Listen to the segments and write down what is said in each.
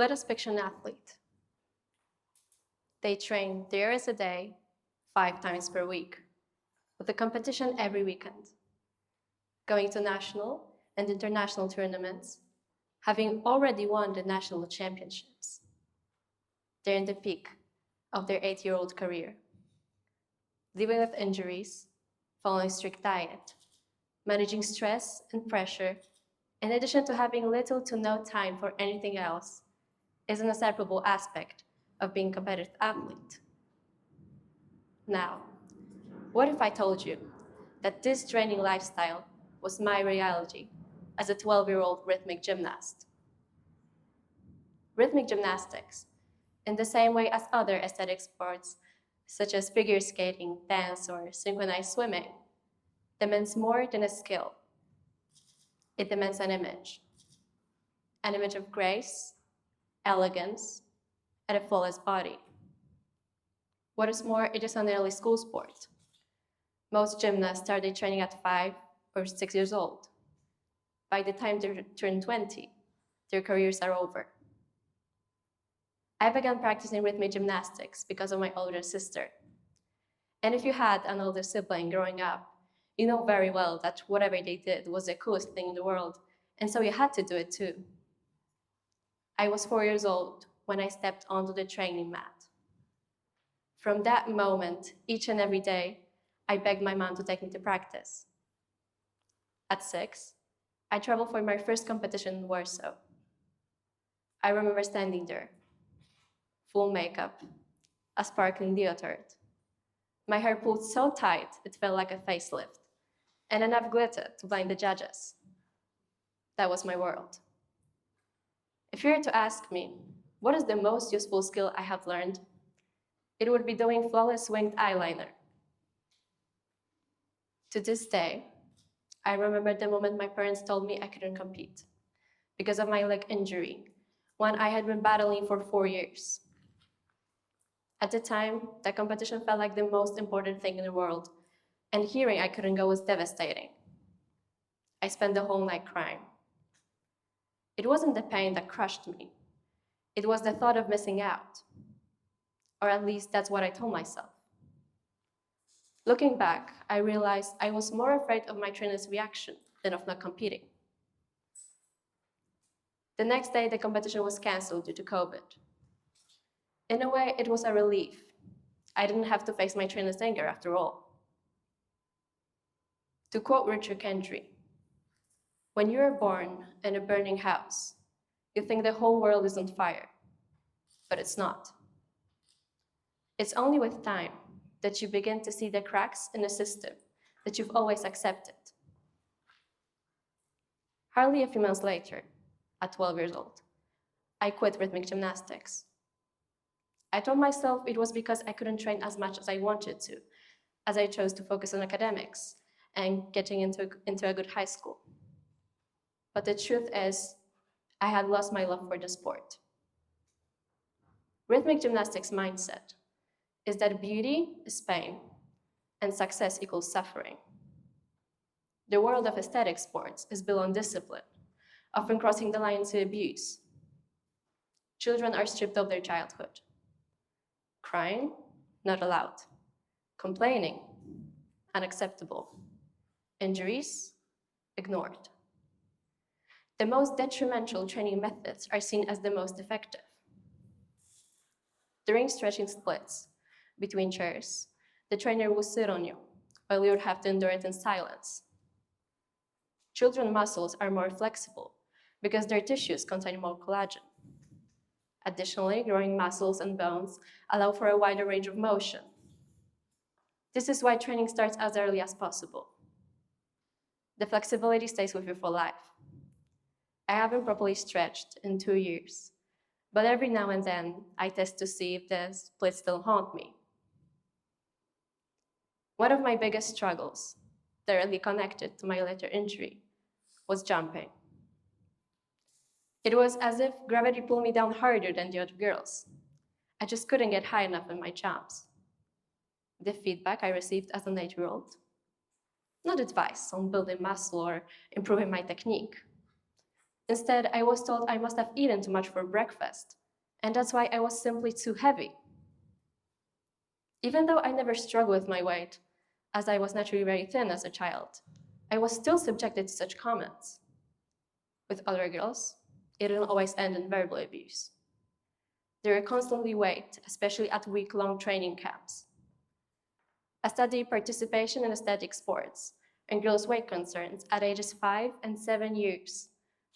Let us picture an athlete. They train 3 hours a day, 5 times per week, with a competition every weekend, going to national and international tournaments, having already won the national championships. They're in the peak of their 8-year-old career, living with injuries, following strict diet, managing stress and pressure, in addition to having little to no time for anything else, is an inseparable aspect of being a competitive athlete. Now, what if I told you that this draining lifestyle was my reality as a 12-year-old rhythmic gymnast? Rhythmic gymnastics, in the same way as other aesthetic sports, such as figure skating, dance, or synchronized swimming, demands more than a skill. It demands an image of grace, elegance, and a flawless body. What is more, it is an early school sport. Most gymnasts started training at 5 or 6 years old. By the time they turn 20, their careers are over. I began practicing rhythmic gymnastics because of my older sister. And if you had an older sibling growing up, you know very well that whatever they did was the coolest thing in the world, and so you had to do it too. I was 4 years old when I stepped onto the training mat. From that moment, each and every day, I begged my mom to take me to practice. At 6, I traveled for my first competition in Warsaw. I remember standing there, full makeup, a sparkling leotard. My hair pulled so tight it felt like a facelift, and enough glitter to blind the judges. That was my world. If you were to ask me, what is the most useful skill I have learned? It would be doing flawless winged eyeliner. To this day, I remember the moment my parents told me I couldn't compete because of my leg injury, one I had been battling for 4 years. At the time, that competition felt like the most important thing in the world, and hearing I couldn't go was devastating. I spent the whole night crying. It wasn't the pain that crushed me. It was the thought of missing out. Or at least that's what I told myself. Looking back, I realized I was more afraid of my trainer's reaction than of not competing. The next day, the competition was canceled due to COVID. In a way, it was a relief. I didn't have to face my trainer's anger after all. To quote Richard Kendry, "When you are born in a burning house, you think the whole world is on fire, but it's not. It's only with time that you begin to see the cracks in a system that you've always accepted." Hardly a few months later, at 12 years old, I quit rhythmic gymnastics. I told myself it was because I couldn't train as much as I wanted to, as I chose to focus on academics and getting into a good high school. But the truth is, I had lost my love for the sport. Rhythmic gymnastics' mindset is that beauty is pain and success equals suffering. The world of aesthetic sports is built on discipline, often crossing the line to abuse. Children are stripped of their childhood. Crying, not allowed. Complaining, unacceptable. Injuries, ignored. The most detrimental training methods are seen as the most effective. During stretching splits between chairs, the trainer will sit on you, while you would have to endure it in silence. Children's muscles are more flexible because their tissues contain more collagen. Additionally, growing muscles and bones allow for a wider range of motion. This is why training starts as early as possible. The flexibility stays with you for life. I haven't properly stretched in 2 years, but every now and then I test to see if the splits still haunt me. One of my biggest struggles, directly connected to my later injury, was jumping. It was as if gravity pulled me down harder than the other girls. I just couldn't get high enough in my jumps. The feedback I received as an 8-year-old, not advice on building muscle or improving my technique. Instead, I was told I must have eaten too much for breakfast, and that's why I was simply too heavy. Even though I never struggled with my weight, as I was naturally very thin as a child, I was still subjected to such comments. With other girls, it didn't always end in verbal abuse. They were constantly weighed, especially at week-long training camps. I studied participation in aesthetic sports and girls' weight concerns at ages 5 and 7 years,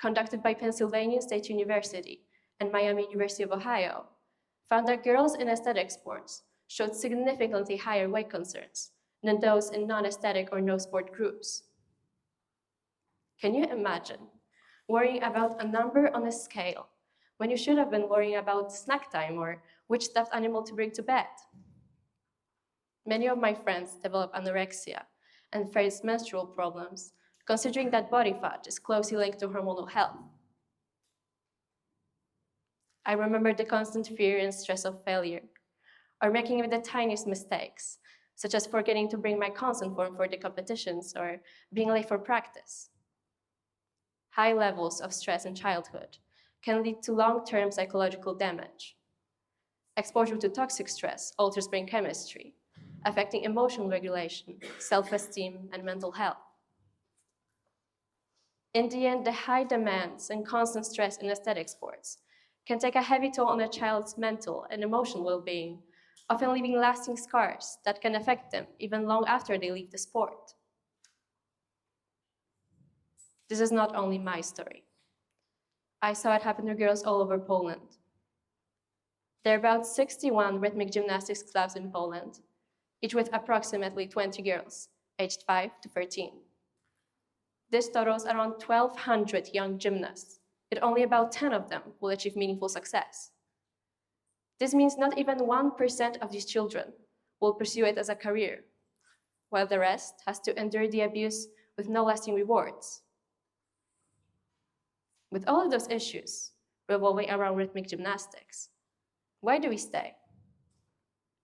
conducted by Pennsylvania State University and Miami University of Ohio, found that girls in aesthetic sports showed significantly higher weight concerns than those in non-aesthetic or no-sport groups. Can you imagine worrying about a number on a scale when you should have been worrying about snack time or which stuffed animal to bring to bed? Many of my friends develop anorexia and face menstrual problems, considering that body fat is closely linked to hormonal health. I remember the constant fear and stress of failure, or making even the tiniest mistakes, such as forgetting to bring my consent form for the competitions or being late for practice. High levels of stress in childhood can lead to long-term psychological damage. Exposure to toxic stress alters brain chemistry, affecting emotional regulation, self-esteem, and mental health. In the end, the high demands and constant stress in aesthetic sports can take a heavy toll on a child's mental and emotional well-being, often leaving lasting scars that can affect them even long after they leave the sport. This is not only my story. I saw it happen to girls all over Poland. There are about 61 rhythmic gymnastics clubs in Poland, each with approximately 20 girls, aged 5 to 13. This totals around 1,200 young gymnasts, yet only about 10 of them will achieve meaningful success. This means not even 1% of these children will pursue it as a career, while the rest has to endure the abuse with no lasting rewards. With all of those issues revolving around rhythmic gymnastics, why do we stay?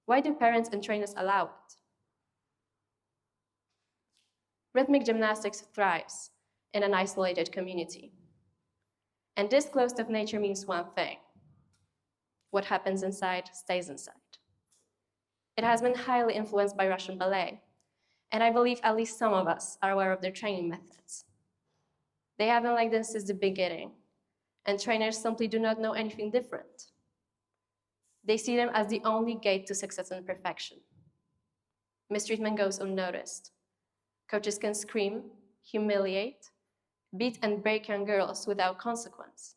Why do parents and trainers allow it? Rhythmic gymnastics thrives in an isolated community. And this closed off nature means one thing: what happens inside stays inside. It has been highly influenced by Russian ballet, and I believe at least some of us are aware of their training methods. They have been like this since the beginning, and trainers simply do not know anything different. They see them as the only gate to success and perfection. Mistreatment goes unnoticed. Coaches can scream, humiliate, beat and break young girls without consequence.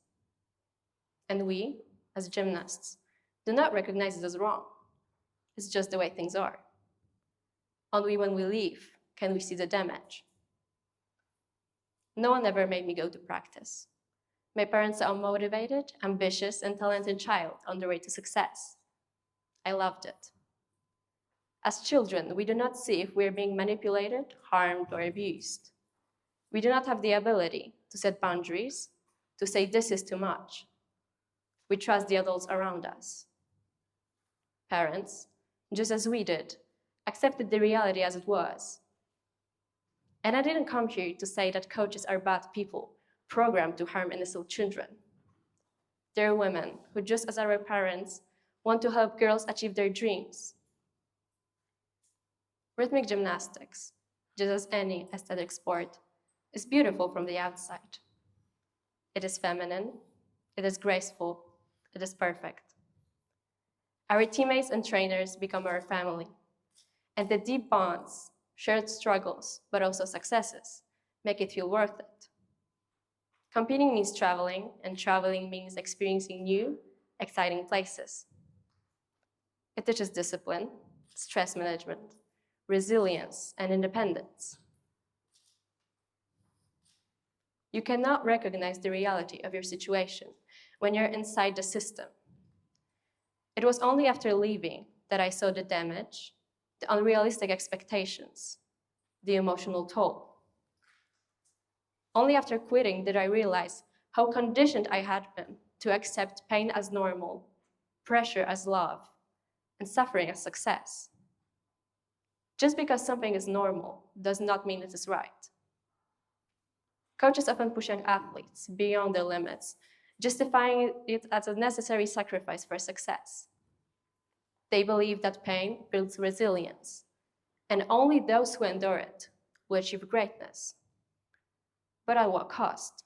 And we, as gymnasts, do not recognize it as wrong. It's just the way things are. Only when we leave can we see the damage. No one ever made me go to practice. My parents saw a motivated, ambitious, and talented child on the way to success. I loved it. As children, we do not see if we are being manipulated, harmed, or abused. We do not have the ability to set boundaries, to say this is too much. We trust the adults around us. Parents, just as we did, accepted the reality as it was. And I didn't come here to say that coaches are bad people, programmed to harm innocent children. They're women who, just as our parents, want to help girls achieve their dreams. Rhythmic gymnastics, just as any aesthetic sport, is beautiful from the outside. It is feminine, it is graceful, it is perfect. Our teammates and trainers become our family, and the deep bonds, shared struggles, but also successes, make it feel worth it. Competing means traveling, and traveling means experiencing new, exciting places. It teaches discipline, stress management, resilience, and independence. You cannot recognize the reality of your situation when you're inside the system. It was only after leaving that I saw the damage, the unrealistic expectations, the emotional toll. Only after quitting did I realize how conditioned I had been to accept pain as normal, pressure as love, and suffering as success. Just because something is normal does not mean it is right. Coaches often push young athletes beyond their limits, justifying it as a necessary sacrifice for success. They believe that pain builds resilience, and only those who endure it will achieve greatness. But at what cost?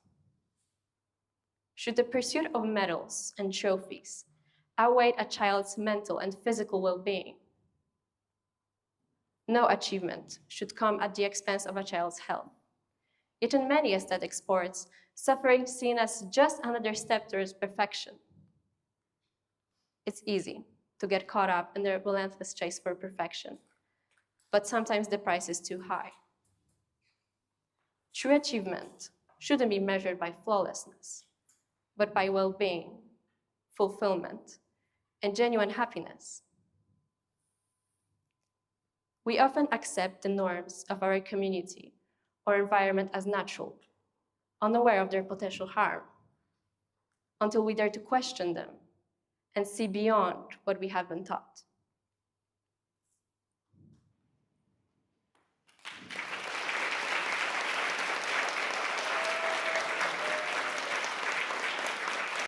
Should the pursuit of medals and trophies outweigh a child's mental and physical well-being? No achievement should come at the expense of a child's health. Yet in many aesthetic sports, suffering is seen as just another step towards perfection. It's easy to get caught up in the relentless chase for perfection, but sometimes the price is too high. True achievement shouldn't be measured by flawlessness, but by well-being, fulfillment, and genuine happiness. We often accept the norms of our community or environment as natural, unaware of their potential harm, until we dare to question them and see beyond what we have been taught.